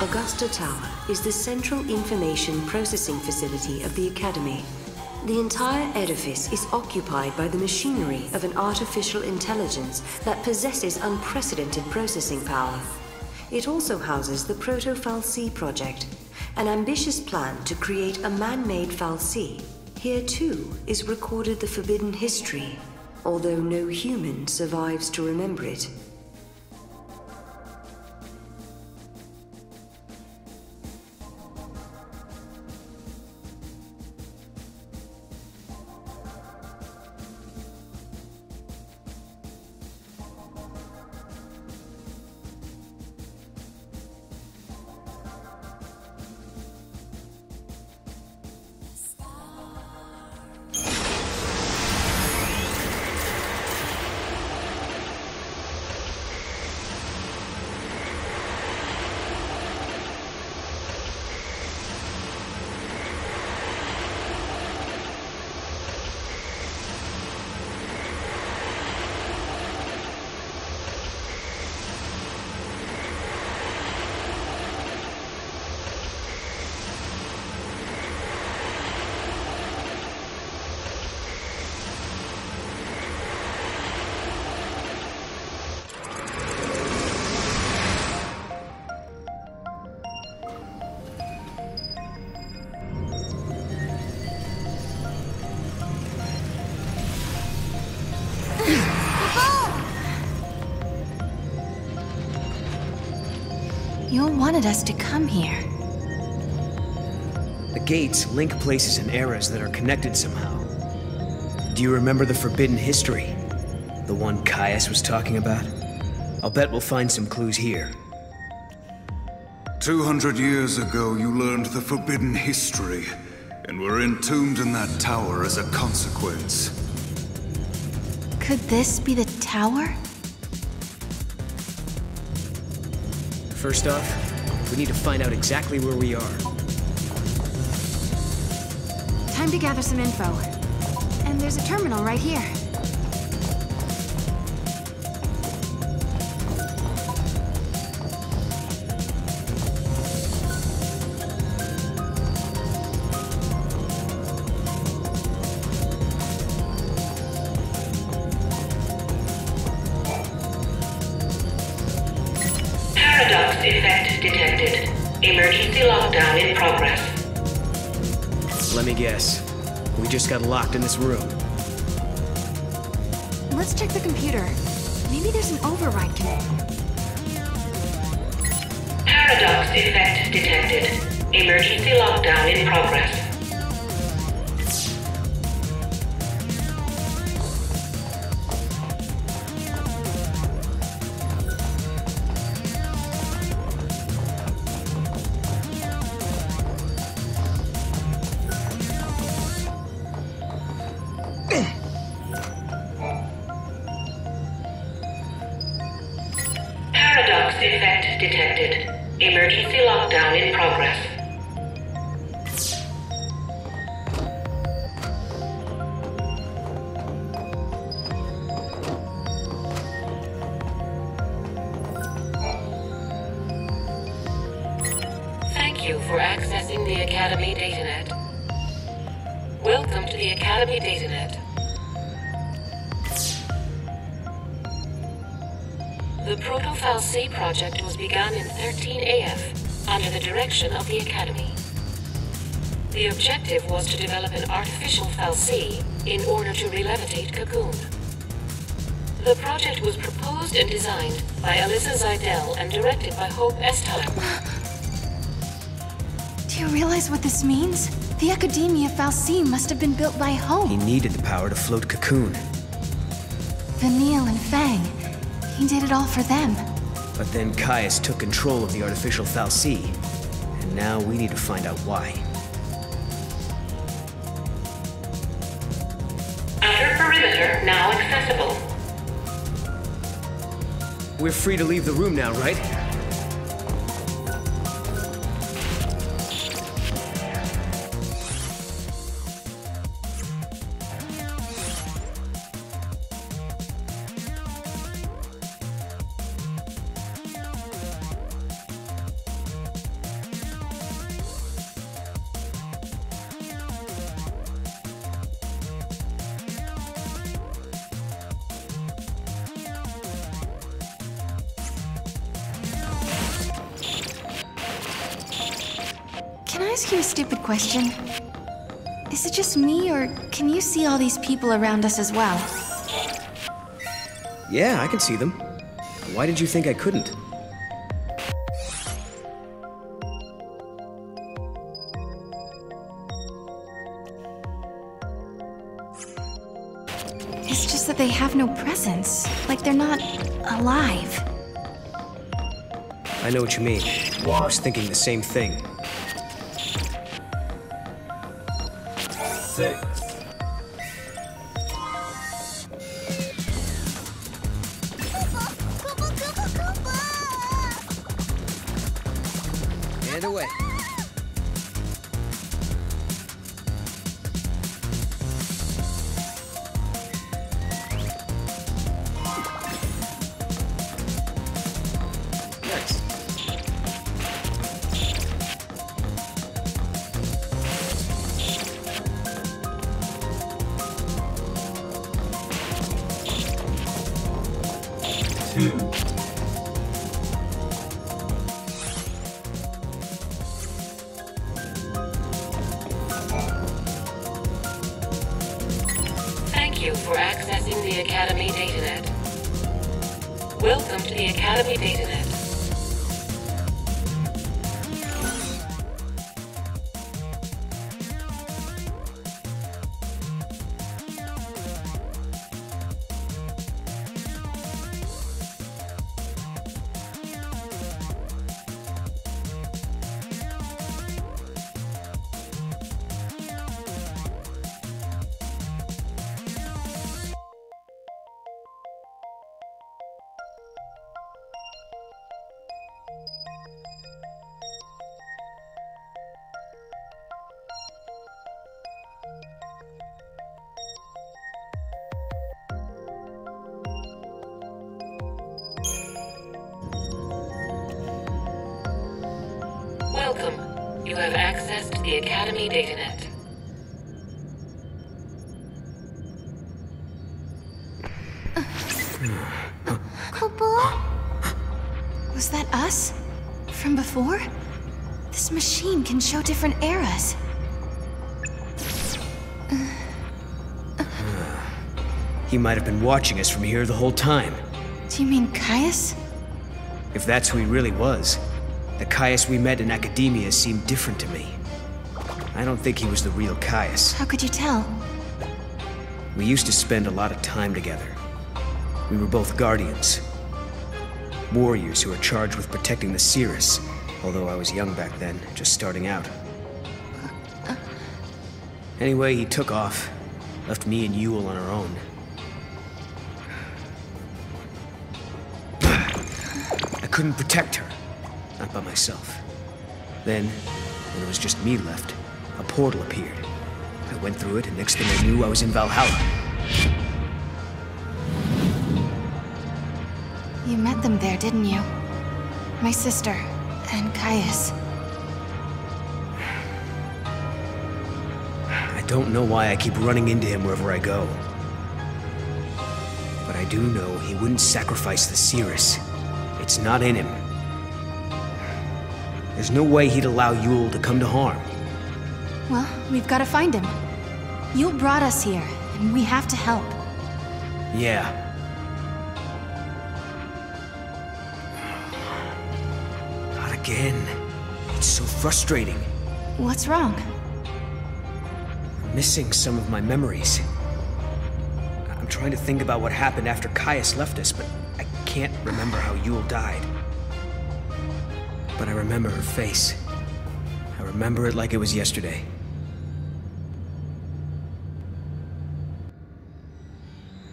Augusta Tower is the central information processing facility of the Academy. The entire edifice is occupied by the machinery of an artificial intelligence that possesses unprecedented processing power. It also houses the Proto-Fal'C project, an ambitious plan to create a man-made Fal'C. Here too is recorded the forbidden history, although no human survives to remember it. You wanted us to come here. The gates link places and eras that are connected somehow. Do you remember the forbidden history? The one Caius was talking about? I'll bet we'll find some clues here. 200 years ago, you learned the forbidden history, and were entombed in that tower as a consequence. Could this be the tower? First off, we need to find out exactly where we are. Time to gather some info. And there's a terminal right here. Effect detected. Emergency lockdown in progress. Let me guess. We just got locked in this room. Let's check the computer. Maybe there's an override command. Paradox effect detected. Emergency lockdown in progress. Paradox effect detected. Emergency lockdown in progress. Thank you for accessing the Academy Datanet. Welcome to the Academy Datanet. The Proto-Fal'C project was begun in XIII-AF under the direction of the Academy. The objective was to develop an artificial Fal'C in order to re-levitate Cocoon. The project was proposed and designed by Alyssa Zidell and directed by Hope Estime. Do you realize what this means? The Academia Fal'C must have been built by Hope. He needed the power to float Cocoon. Vanille and Fang. He did it all for them. But then Caius took control of the artificial Fal'C, and now we need to find out why. Outer perimeter now accessible. We're free to leave the room now, right? I ask you a stupid question? Is it just me, or can you see all these people around us as well? Yeah, I can see them. Why did you think I couldn't? It's just that they have no presence. Like they're not alive. I know what you mean. I was thinking the same thing. 6. And away. Nice. Thank you for accessing the Academy DataNet. Welcome to the Academy DataNet. Welcome. You have access to the Academy DataNet. Was that us? From before? This machine can show different eras. He might have been watching us from here the whole time. Do you mean Caius? If that's who he really was, the Caius we met in Academia seemed different to me. I don't think he was the real Caius. How could you tell? We used to spend a lot of time together. We were both guardians. Warriors who were charged with protecting the Cirrus, although I was young back then, just starting out. Anyway, he took off, left me and Yule on our own. I couldn't protect her, not by myself. Then, when it was just me left, a portal appeared. I went through it, and next thing I knew, I was in Valhalla. You met them there, didn't you? My sister, and Caius. I don't know why I keep running into him wherever I go. But I do know he wouldn't sacrifice the Cirrus. It's not in him. There's no way he'd allow Yule to come to harm. Well, we've got to find him. Yule brought us here, and we have to help. Yeah. Not again. It's so frustrating. What's wrong? I'm missing some of my memories. I'm trying to think about what happened after Caius left us, but I can't remember how Yule died. But I remember her face. I remember it like it was yesterday.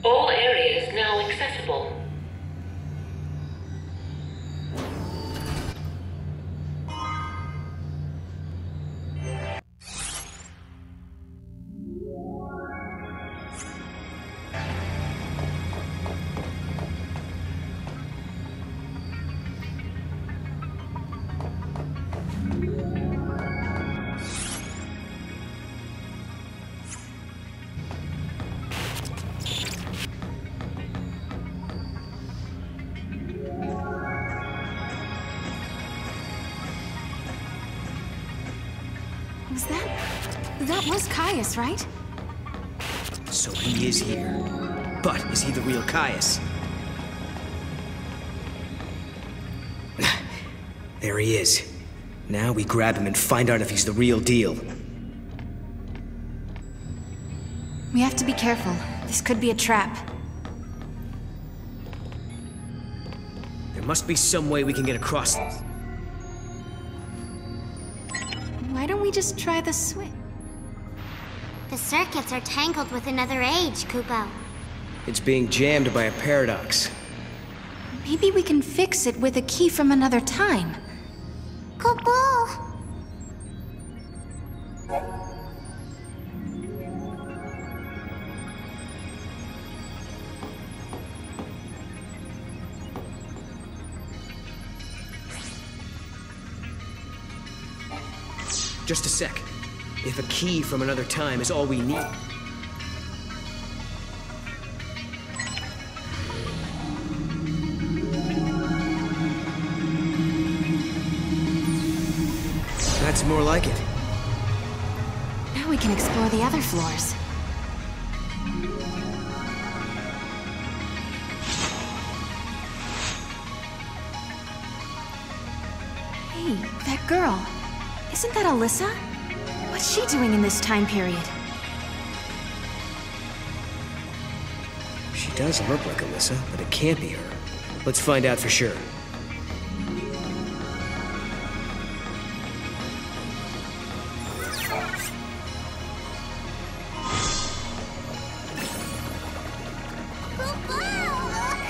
All areas now accessible. That was Caius, right? So he is here. But is he the real Caius? There he is. Now we grab him and find out if he's the real deal. We have to be careful. This could be a trap. There must be some way we can get across this. Why don't we just try the switch? The circuits are tangled with another age, Kupo. It's being jammed by a paradox. Maybe we can fix it with a key from another time. Kupo! Just a sec. If a key from another time is all we need... That's more like it. Now we can explore the other floors. Hey, that girl. Isn't that Alyssa? What's she doing in this time period? She does look like Alyssa, but it can't be her. Let's find out for sure.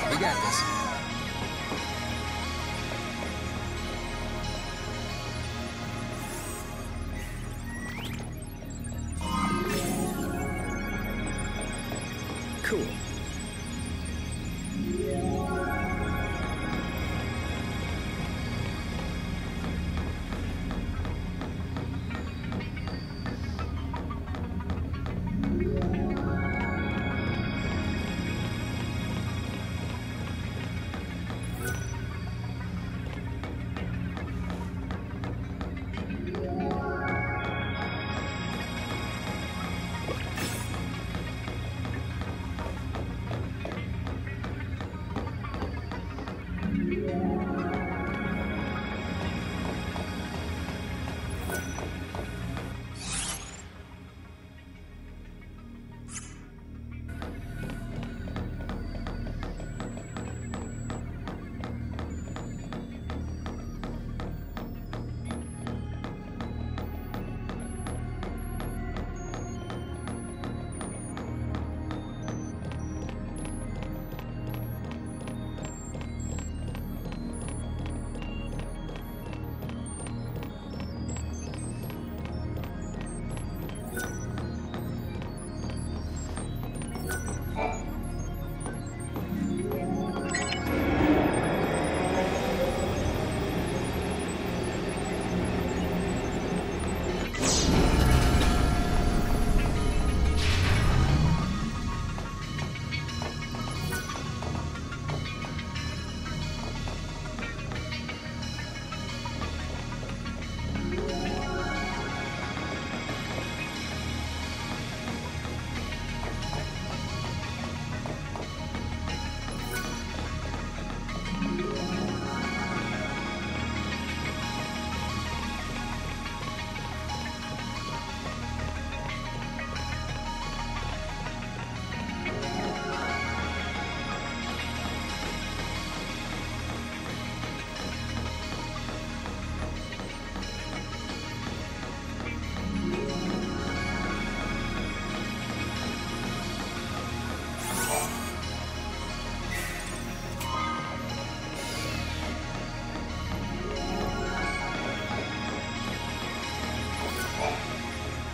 We got this. Cool.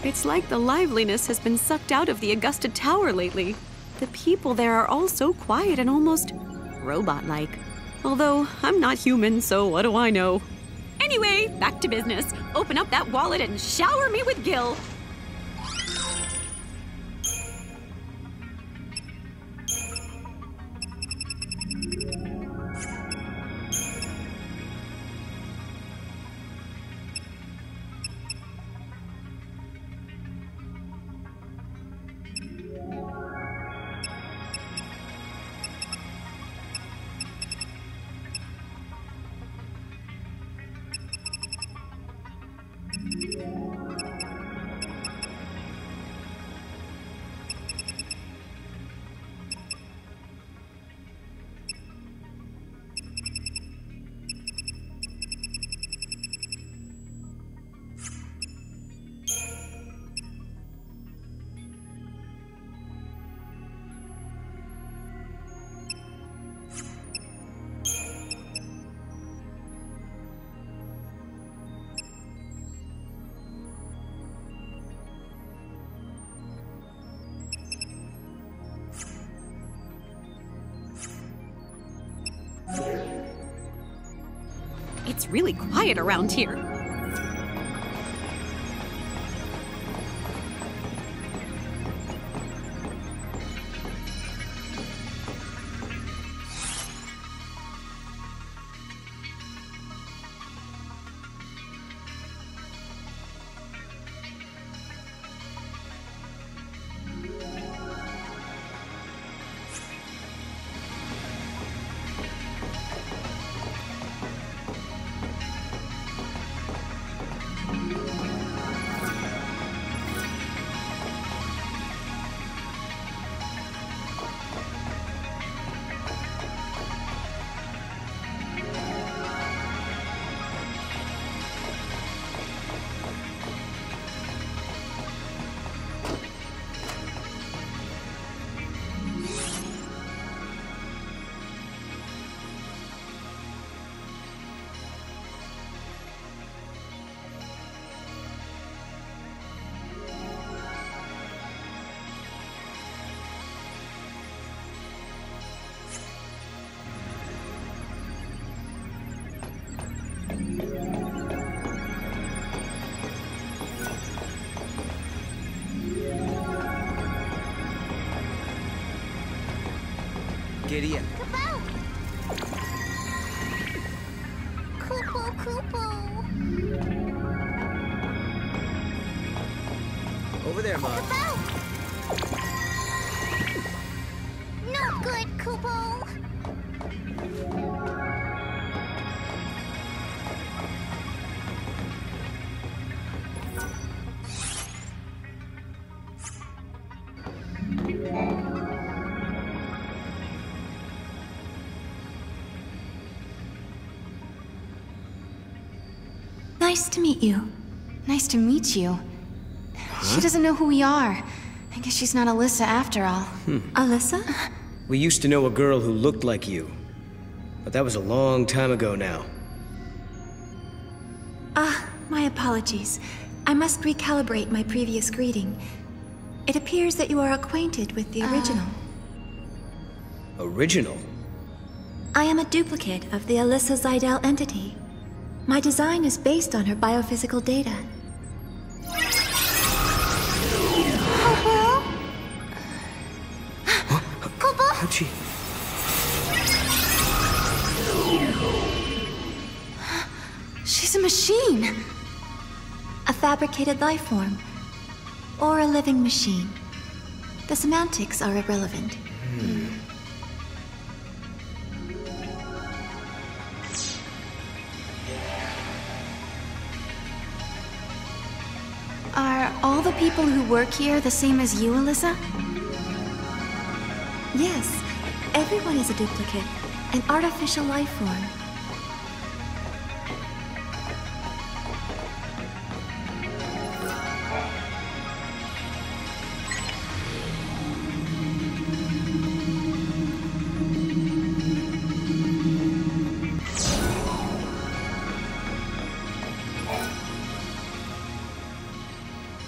It's like the liveliness has been sucked out of the Augusta Tower lately. The people there are all so quiet and almost robot-like. Although, I'm not human, so what do I know? Anyway, back to business. Open up that wallet and shower me with Gil. It's really quiet around here. Giddy up. Kupo, Kupo. Over there, Mog. Not good, Kupo. Nice to meet you. Nice to meet you. She doesn't know who we are. I guess she's not Alyssa after all. Alyssa? We used to know a girl who looked like you. But that was a long time ago now. My apologies. I must recalibrate my previous greeting. It appears that you are acquainted with the original. Original? I am a duplicate of the Alyssa Zidell entity. My design is based on her biophysical data. How'd she... She's a machine! A fabricated life form. Or a living machine. The semantics are irrelevant. Are all the people who work here the same as you, Alyssa? Yes. Everyone is a duplicate. An artificial life form.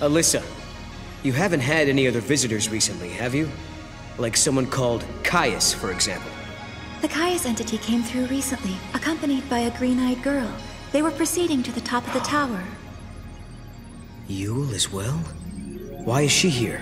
Alyssa, you haven't had any other visitors recently, have you? Like someone called Caius, for example. The Caius entity came through recently, accompanied by a green-eyed girl. They were proceeding to the top of the tower. Yule as well? Why is she here?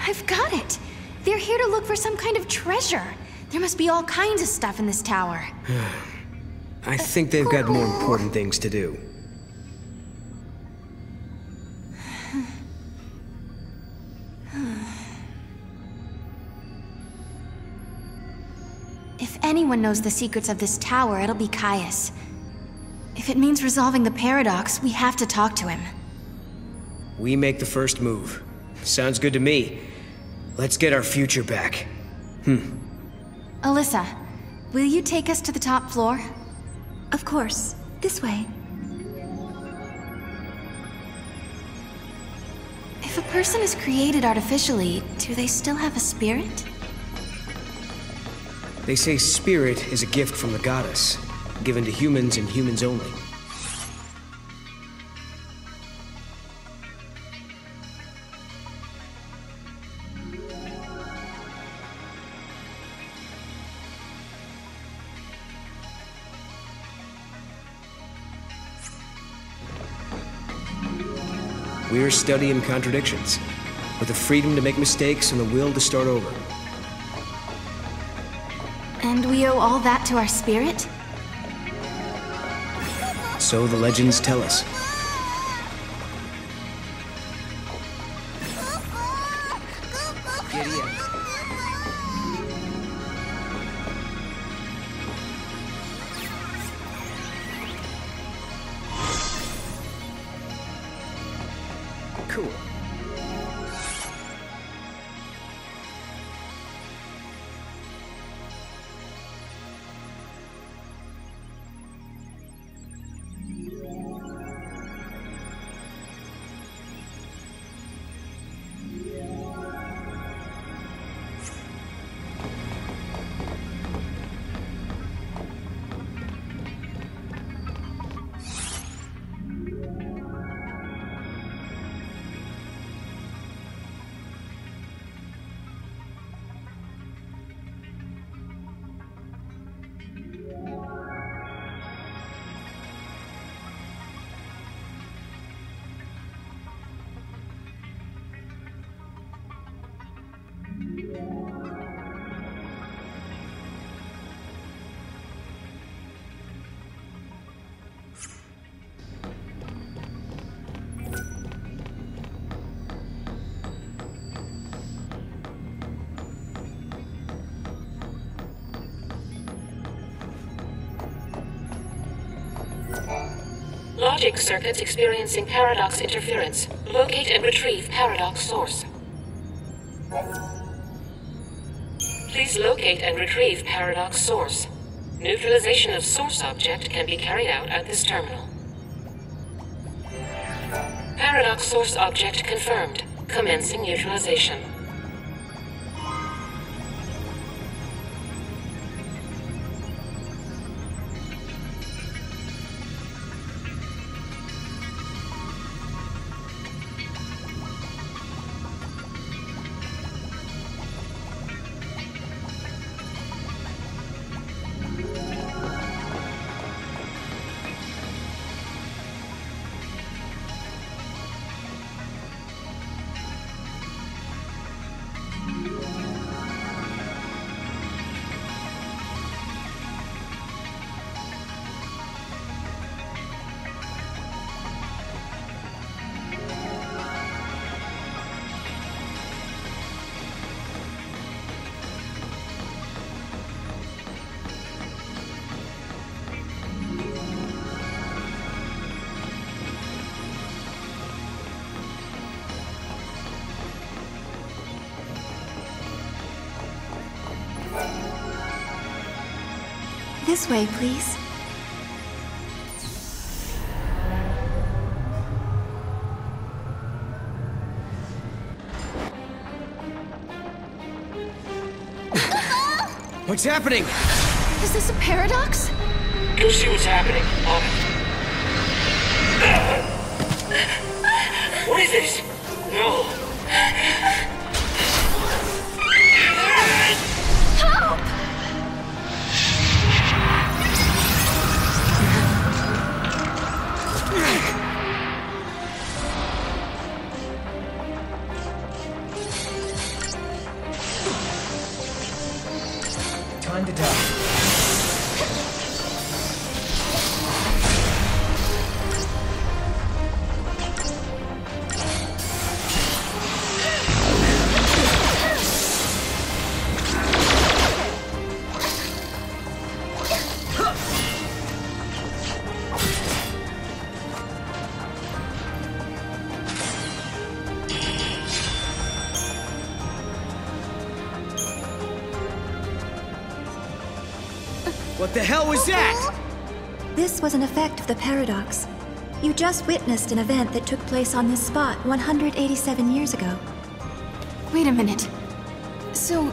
I've got it! They're here to look for some kind of treasure. There must be all kinds of stuff in this tower. I think they've got more important things to do. If anyone knows the secrets of this tower, it'll be Caius. If it means resolving the paradox, we have to talk to him. We make the first move. Sounds good to me. Let's get our future back. Alyssa, will you take us to the top floor? Of course. This way. If a person is created artificially, do they still have a spirit? They say spirit is a gift from the goddess, given to humans and humans only. We're studying contradictions, with the freedom to make mistakes and the will to start over. And we owe all that to our spirit? So the legends tell us. Giddy up. Cool. Logic circuits experiencing paradox interference. Locate and retrieve paradox source. Please locate and retrieve paradox source. Neutralization of source object can be carried out at this terminal. Paradox source object confirmed. Commencing neutralization. This way, please. What's happening? Is this a paradox? Go see what's happening. What is this? No. Help! Time to die. What the hell was that? This was an effect of the paradox. You just witnessed an event that took place on this spot 187 years ago. Wait a minute. So,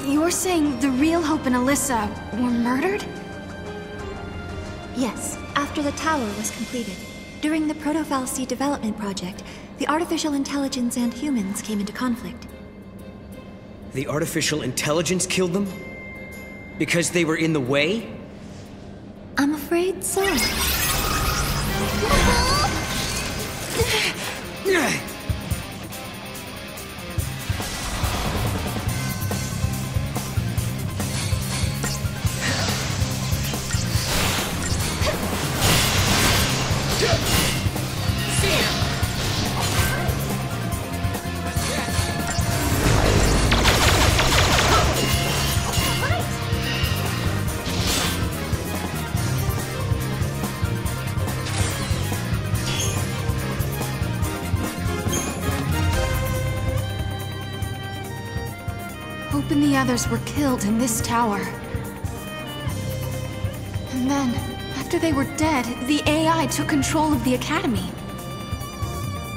you're saying the real Hope and Alyssa were murdered? Yes, after the tower was completed. During the Proto-Fal'C development project, the artificial intelligence and humans came into conflict. The artificial intelligence killed them? Because they were in the way? I'm afraid so. Hope and the others were killed in this tower. And then, after they were dead, the AI took control of the Academy.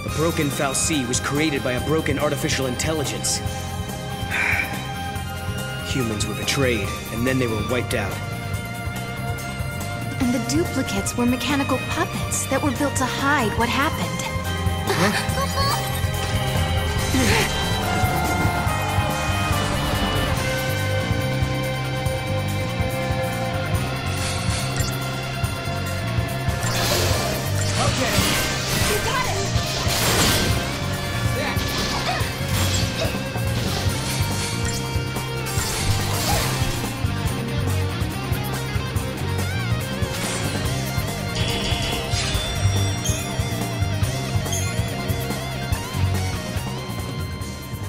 The broken Fal'C was created by a broken artificial intelligence. Humans were betrayed, and then they were wiped out. And the duplicates were mechanical puppets that were built to hide what happened.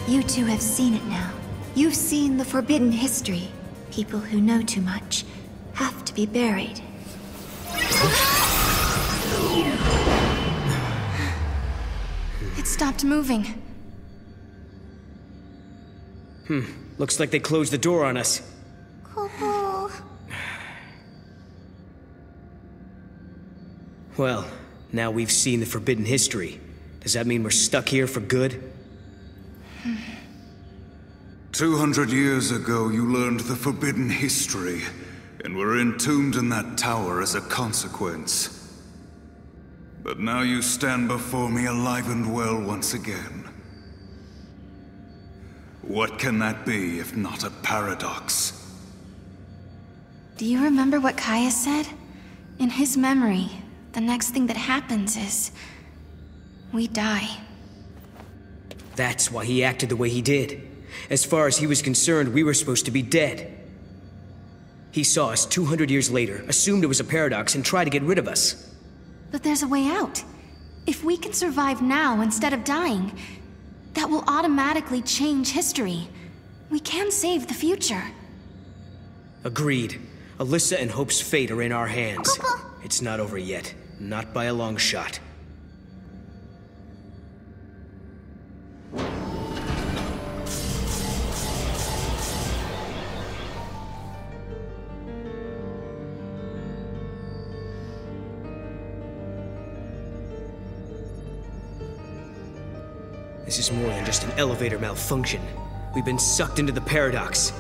You two have seen it now. You've seen the forbidden history. People who know too much have to be buried. It stopped moving. Looks like they closed the door on us. Kupo. Well, now we've seen the forbidden history. Does that mean we're stuck here for good? 200 years ago, you learned the forbidden history, and were entombed in that tower as a consequence. But now you stand before me alive and well once again. What can that be if not a paradox? Do you remember what Kaya said? In his memory, the next thing that happens is... we die. That's why he acted the way he did. As far as he was concerned, we were supposed to be dead. He saw us 200 years later, assumed it was a paradox, and tried to get rid of us. But there's a way out. If we can survive now instead of dying, that will automatically change history. We can save the future. Agreed. Alyssa and Hope's fate are in our hands. It's not over yet. Not by a long shot. This is more than just an elevator malfunction. We've been sucked into the paradox.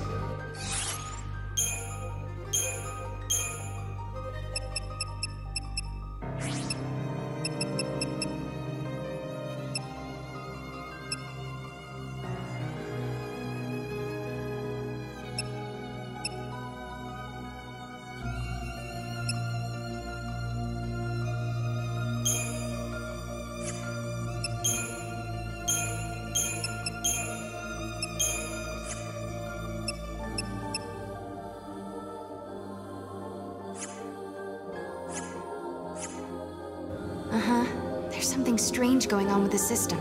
There's something strange going on with the system.